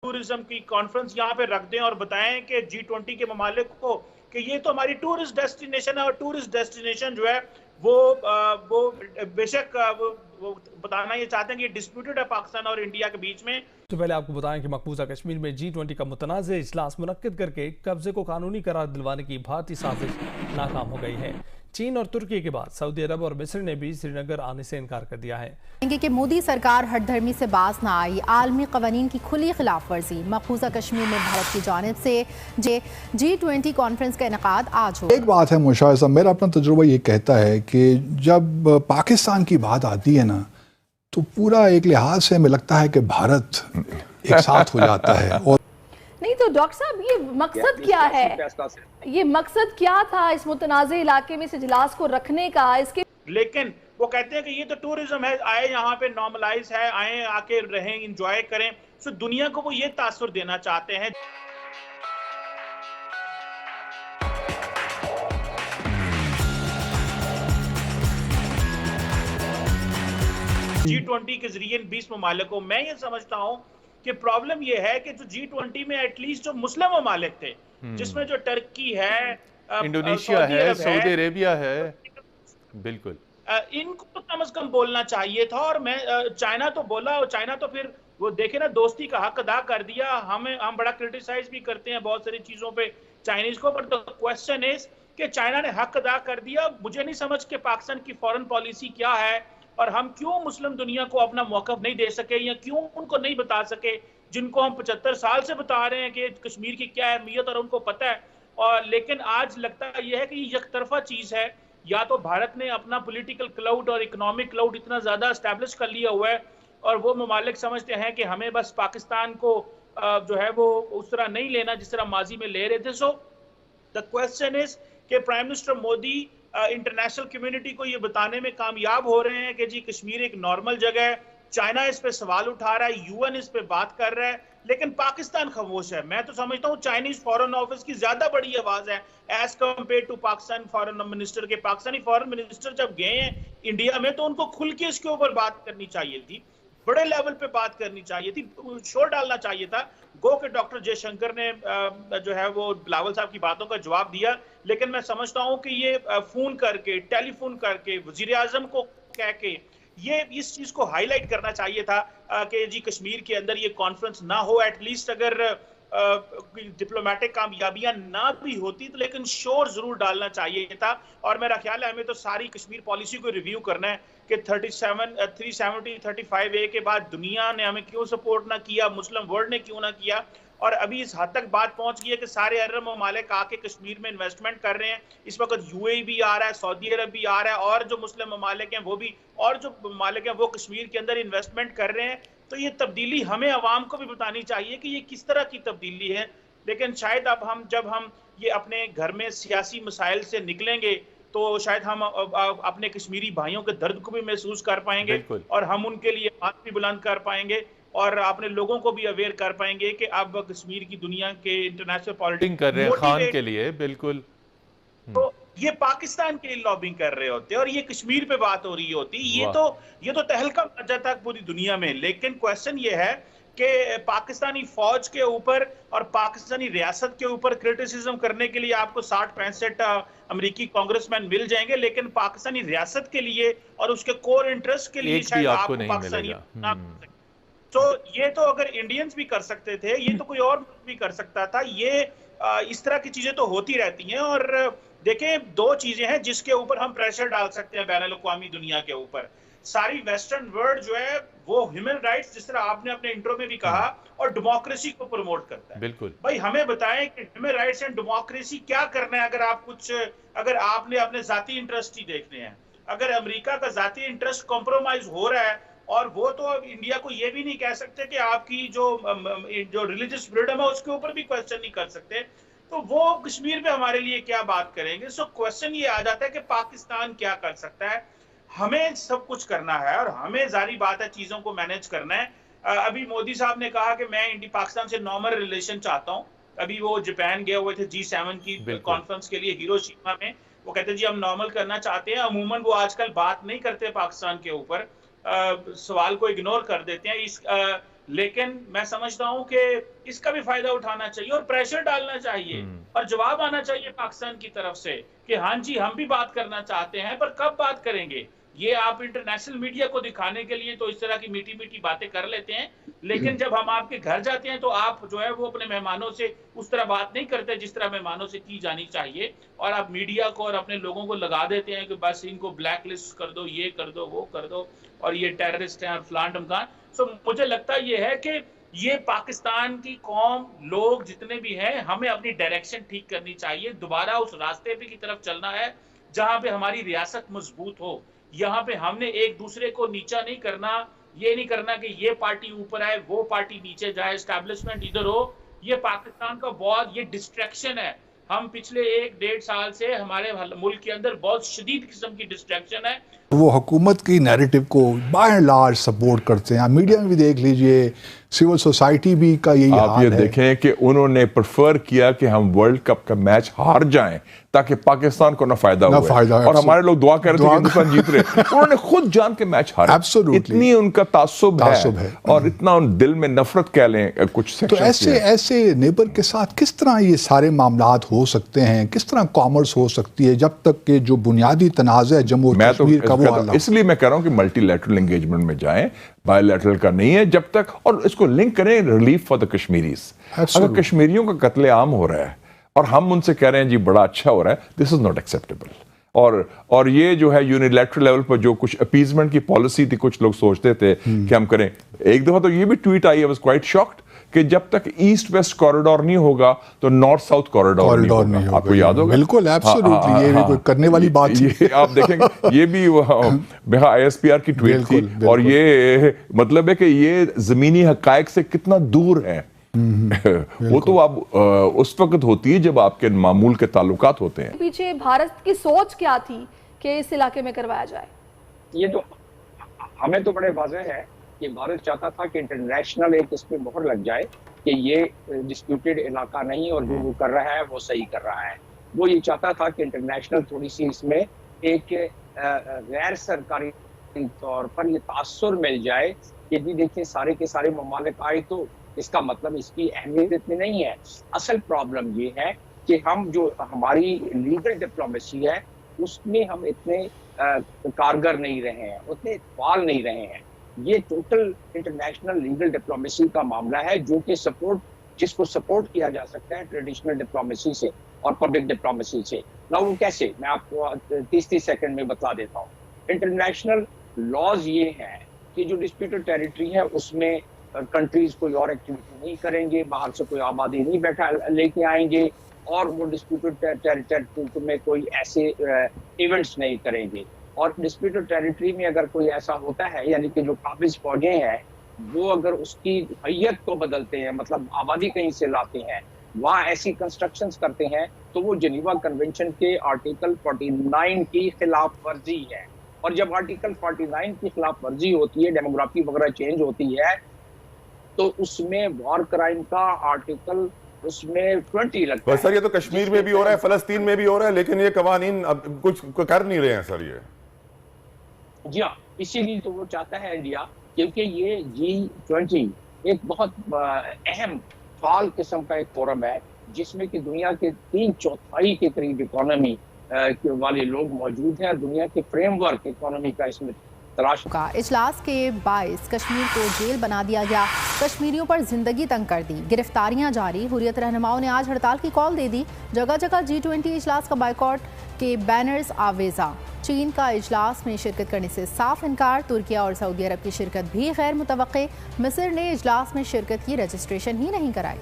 Tourism की conference यहाँ पे रख दें और बताएं कि G20 के ममालिक को कि ये तो हमारी टूरिस्ट डेस्टिनेशन है, और टूरिस्ट डेस्टिनेशन जो है वो बेशक वो बताना ये चाहते हैं कि डिस्प्यूटेड है पाकिस्तान और इंडिया के बीच में। तो पहले आपको बताएं कि मकबूजा कश्मीर में G20 का मुतनाज़ इजलास मुनक्किद करके कब्जे को कानूनी करार दिलवाने की भारतीय साजिश नाकाम हो गई है। चीन और तुर्की के बाद सऊदी अरब और मिस्र ने भी श्रीनगर आने से इनकार कर दिया है कि मोदी सरकार हठधर्मी से बाज ना आई, आलमी कवानीन की खुली खिलाफ वर्जी। मकबूजा कश्मीर में भारत की जानिब से G20 कॉन्फ्रेंस का इनेकाद आज हो। एक बात है मुशाहिद साहब, मेरा अपना तजुर्बा ये कहता है कि जब पाकिस्तान की बात आती है ना, तो पूरा एक लिहाज से हमें लगता है कि भारत एक साथ हो जाता है। और नहीं तो डॉक्टर साहब, ये मकसद क्या है, ये मकसद क्या था इस मुतनाज़े इलाके में इस इजलास को रखने का? इसके लेकिन वो कहते हैं कि ये तो टूरिज्म है, आए यहाँ पे नॉर्मलाइज है, आए आके रहें, इंजॉय करें। सो दुनिया को वो ये तासुर देना चाहते हैं। G20 के जरिए 20 ममालिकों, मैं ये समझता हूँ कि प्रॉब्लम ये है कि जो G20 में एटलीस्ट जो मुस्लिम ममालिक थे, जिसमें जो टर्की है, इंडोनेशिया है, सऊदी अरेबिया है, बिल्कुल इनको तो कम से कम बोलना चाहिए था। और मैं चाइना तो बोला, और चाइना तो फिर वो देखे ना, दोस्ती का हक अदा कर दिया। हम बड़ा क्रिटिसाइज भी करते हैं बहुत सारी चीजों पे चाइनीज को, बट द क्वेश्चन इज कि चाइना ने हक अदा कर दिया। मुझे नहीं समझ के पाकिस्तान की फॉरेन पॉलिसी क्या है, और हम क्यों मुस्लिम दुनिया को अपना मौक़िफ़ नहीं दे सके, या क्यों उनको नहीं बता सके जिनको हम 75 साल से बता रहे हैं कि कश्मीर की क्या अहमियत, और उनको पता है। और लेकिन आज लगता यह है कि ये एकतरफा चीज़ है। या तो भारत ने अपना पॉलिटिकल क्लाउड और इकोनॉमिक क्लाउड इतना ज़्यादा एस्टैब्लिश कर लिया हुआ है, और वो ममालिक समझते हैं कि हमें बस पाकिस्तान को जो है वो उस तरह नहीं लेना जिस तरह माजी में ले रहे थे। सो द क्वेश्चन इज कि prime minister Modi international community को ये बताने में कामयाब हो रहे हैं कि जी कश्मीर एक नॉर्मल जगह है। चाइना इस पे सवाल उठा रहा है, यूएन इस पे बात कर रहा है, लेकिन पाकिस्तान खामोश है। मैं तो समझता हूँ चाइनीज फॉरेन ऑफिस की ज्यादा बड़ी आवाज है as compare to Pakistan foreign minister के। पाकिस्तानी फॉरेन मिनिस्टर जब गए हैं इंडिया में, तो उनको खुल के इसके ऊपर बात करनी चाहिए थी, बड़े लेवल पे बात करनी चाहिए थी, शोर डालना चाहिए था। गो के डॉक्टर जयशंकर ने जो है वो बिलावल साहब की बातों का जवाब दिया, लेकिन मैं समझता हूं कि ये फोन करके, टेलीफोन करके, वजीर आजम को कह के ये इस चीज को हाईलाइट करना चाहिए था कि जी कश्मीर के अंदर ये कॉन्फ्रेंस ना हो। एटलीस्ट अगर डिप्लोमेटिक कामयाबियां ना भी होती तो लेकिन शोर जरूर डालना चाहिए था। और मेरा ख्याल है हमें तो सारी कश्मीर पॉलिसी को रिव्यू करना है कि 370-35A के बाद दुनिया ने हमें क्यों सपोर्ट ना किया, मुस्लिम वर्ल्ड ने क्यों ना किया। और अभी इस हद तक बात पहुंच गई है कि सारे अरब ममालिक आके कश्मीर में इन्वेस्टमेंट कर रहे हैं। इस वक्त यूएई भी आ रहा है, सऊदी अरब भी आ रहा है, और जो मुस्लिम ममालिक हैं वो भी, और जो ममालिक हैं वो कश्मीर के अंदर इन्वेस्टमेंट कर रहे हैं। तो ये तब्दीली हमें अवाम को भी बतानी चाहिए कि ये किस तरह की तब्दीली है। लेकिन शायद अब जब हम ये अपने घर में सियासी मसाइल से निकलेंगे तो शायद हम अपने कश्मीरी भाइयों के दर्द को भी महसूस कर पाएंगे, और हम उनके लिए बात भी बुलंद कर पाएंगे, और अपने लोगों को भी अवेयर कर पाएंगे कि अब कश्मीर की दुनिया के इंटरनेशनल पॉलिटिक्स कर रहे हैं खान के लिए। बिल्कुल, तो ये पाकिस्तान के लिए लॉबिंग कर रहे होते और ये कश्मीर पे बात हो रही होती। ये तो तहलका मचा था पूरी दुनिया में। लेकिन क्वेश्चन ये है कि पाकिस्तानी फौज के ऊपर और पाकिस्तानी रियासत के ऊपर क्रिटिसिज्म करने के लिए आपको 60-65 अमेरिकी कांग्रेसमैन मिल जाएंगे, लेकिन पाकिस्तानी रियासत के लिए और उसके कोर इंटरेस्ट के लिए शायद आपको पाकिस्तानी तो ये तो अगर इंडियंस भी कर सकते थे, ये तो कोई और भी कर सकता था। ये इस तरह की चीजें तो होती रहती हैं। और देखें, दो चीजें हैं जिसके ऊपर हम प्रेशर डाल सकते हैं बैनुल-अक़वामी दुनिया के ऊपर। सारी वेस्टर्न वर्ल्ड जो है वो ह्यूमन राइट्स, जिस तरह आपने अपने इंट्रो में भी कहा, और डेमोक्रेसी को प्रमोट करता है। बिल्कुल भाई, हमें बताएं कि ह्यूमन राइट्स एंड डेमोक्रेसी क्या करना है। अगर आपने अपने जाती इंटरेस्ट ही देखने हैं, अगर अमेरिका का जाती इंटरेस्ट कॉम्प्रोमाइज हो रहा है, और वो तो अब इंडिया को ये भी नहीं कह सकते कि आपकी जो रिलीजियस फ्रीडम है उसके ऊपर भी क्वेश्चन नहीं कर सकते, तो वो कश्मीर पे हमारे लिए क्या बात करेंगे। सो क्वेश्चन ये आ जाता है कि पाकिस्तान क्या कर सकता है। हमें सब कुछ करना है और हमें जारी बात है चीजों को मैनेज करना है। अभी मोदी साहब ने कहा कि मैं पाकिस्तान से नॉर्मल रिलेशन चाहता हूँ। अभी वो जापान गए हुए थे G7 की कॉन्फ्रेंस के लिए हिरोशिमा में। वो कहते जी हम नॉर्मल करना चाहते हैं। अमूमन वो आजकल बात नहीं करते पाकिस्तान के ऊपर, सवाल को इग्नोर कर देते हैं। लेकिन मैं समझता हूं कि इसका भी फायदा उठाना चाहिए और प्रेशर डालना चाहिए और जवाब आना चाहिए पाकिस्तान की तरफ से कि हाँ जी हम भी बात करना चाहते हैं, पर कब बात करेंगे। ये आप इंटरनेशनल मीडिया को दिखाने के लिए तो इस तरह की मीठी मीठी बातें कर लेते हैं, लेकिन जब हम आपके घर जाते हैं तो आप जो है वो अपने मेहमानों से उस तरह बात नहीं करते जिस तरह मेहमानों से की जानी चाहिए, और आप मीडिया को और अपने लोगों को लगा देते हैं कि बस इनको ब्लैक लिस्ट कर दो, ये कर दो, वो कर दो, और ये टेररिस्ट हैं और फलान ढमकान। सो मुझे लगता ये है कि ये पाकिस्तान की कौम, लोग जितने भी हैं, हमें अपनी डायरेक्शन ठीक करनी चाहिए, दोबारा उस रास्ते पे की तरफ चलना है जहां पे हमारी रियासत मजबूत हो। यहाँ पे हमने एक दूसरे को नीचा नहीं करना, ये नहीं करना कि ये पार्टी ऊपर आए वो पार्टी नीचे जाए, एस्टैब्लिशमेंट इधर हो। ये पाकिस्तान का बहुत ये डिस्ट्रैक्शन है। हम पिछले 1-1.5 साल से हमारे मुल्क के अंदर बहुत शदीद किस्म की डिस्ट्रैक्शन है। वो हुकूमत की नैरेटिव को बाय एंड लार्ज सपोर्ट करते हैं। मीडिया में भी देख लीजिए, सिविल सोसाइटी भी का यही हाल है। आप ये देखें कि उन्होंने प्रेफर किया कि हम वर्ल्ड कप का मैच हार जाएं ताकि पाकिस्तान को ना फायदा हो, और हमारे लोग दुआ कर रहे थे कि हिंदुस्तान जीत रहे। उन्होंने खुद जान के मैच हारा। इतनी उनका तासुब है और इतना उन दिल में नफरत कह लें कुछ सेक्शंस। तो ऐसे नेबर के साथ किस तरह ये सारे मामलात हो सकते हैं, किस तरह कॉमर्स हो सकती है जब तक के जो बुनियादी तनाज़ है जम्मू और कश्मीर का वो हल। इसलिए मैं कह रहा हूं कि मल्टीलैटरल एंगेजमेंट में जाएं, बायलैटरल का नहीं है जब तक, और इसको लिंक करें रिलीफ फॉर द कश्मीरीज। अगर कश्मीरियों का कत्लेआम हो रहा है और हम उनसे कह रहे हैं जी बड़ा अच्छा हो रहा है, दिस इज नॉट एक्सेप्टेबल। और ये जो है यूनिलैटरल लेवल पर जो कुछ अपीजमेंट की पॉलिसी थी, कुछ लोग सोचते थे कि हम करें। एक दफा तो ये भी tweet I, I was quite shocked कि जब तक ईस्ट वेस्ट कॉरिडोर नहीं होगा तो नॉर्थ साउथ कॉरिडोर नहीं होगा। आपको याद होगा? बिल्कुल, एब्सोल्युटली, ये भी कोई करने वाली बात है। आप देखेंगे ये भी ISPR की ट्वीट थी, और ये मतलब है कि ये जमीनी हकायक से कितना दूर है। वो तो आप उस वक्त होती है जब आपके मामूल के ताल्लुकात होते हैं। पीछे भारत की सोच क्या थी कि इस इलाके में करवाया जाए? ये तो हमें तो बड़े वाज़ेह है कि भारत चाहता था कि इंटरनेशनल एक इस पे मोहर लग जाए कि ये डिस्प्यूटेड इलाका नहीं, और जो वो कर रहा है वो सही कर रहा है। वो ये चाहता था कि इंटरनेशनल थोड़ी सी इसमें एक गैर सरकारी तौर पर ये तासुर मिल जाए कि भी देखिए सारे के सारे ममालिक आए तो इसका मतलब इसकी अहमियत इतनी नहीं है। असल प्रॉब्लम ये है कि हम जो हमारी लीगल डिप्लोमेसी है उसमें हम इतने कारगर नहीं रहे हैं, उतने फाल नहीं रहे हैं। ये टोटल इंटरनेशनल लीगल डिप्लोमेसी का मामला है जो कि जिसको सपोर्ट किया जा सकता है ट्रेडिशनल डिप्लोमेसी से और पब्लिक डिप्लोमेसी से। ना वो कैसे, मैं आपको 30 सेकंड में बता देता हूँ। इंटरनेशनल लॉज ये हैं कि जो डिस्प्यूटेड टेरिटरी है उसमें कंट्रीज कोई और एक्टिविटी नहीं करेंगे, बाहर से कोई आबादी नहीं बैठा लेके आएंगे, और वो डिस्प्यूटेड टेरिटरी में कोई ऐसे इवेंट्स नहीं करेंगे। और डिस्प्यूटेड टेरिटरी में अगर कोई ऐसा होता है, यानी कि जो काबिज फौजें हैं वो अगर उसकी हैयत को बदलते हैं, मतलब आबादी कहीं से लाते हैं, वहाँ ऐसी कंस्ट्रक्शंस करते हैं, तो वो जिनेवा कन्वेंशन के आर्टिकल 49 की खिलाफ वर्जी है। और जब आर्टिकल 49 की खिलाफ वर्जी होती है, डेमोग्राफी वगैरह चेंज होती है, तो उसमें वॉर क्राइम का आर्टिकल उसमें 20 लगता है। सर ये तो कश्मीर में भी हो रहा है, फलस्तीन में भी हो रहा है, लेकिन ये कवानीन अब कुछ कर नहीं रहे हैं सर ये। जी हाँ, इसीलिए तो वो चाहता है इंडिया, क्योंकि ये G20 एक बहुत अहम फाल किस्म का एक फोरम है जिसमें कि दुनिया के 3/4 के करीब इकोनॉमी वाले लोग मौजूद हैं। दुनिया के फ्रेमवर्क इकोनॉमी का इसमें तलाश का इजलास के बायस कश्मीर को जेल बना दिया गया, कश्मीरियों पर जिंदगी तंग कर दी, गिरफ्तारियां जारी। हुर्रियत रहनुमाओं ने आज हड़ताल की कॉल दे दी, जगह जगह G20 इजलास का बायकॉट के बैनर्स आवेजा। चीन का इजलास में शिरकत करने से साफ इनकार, तुर्किया और सऊदी अरब की शिरकत भी गैर मुतवक्के। मिस्र ने इजलास में शिरकत की रजिस्ट्रेशन ही नहीं कराई।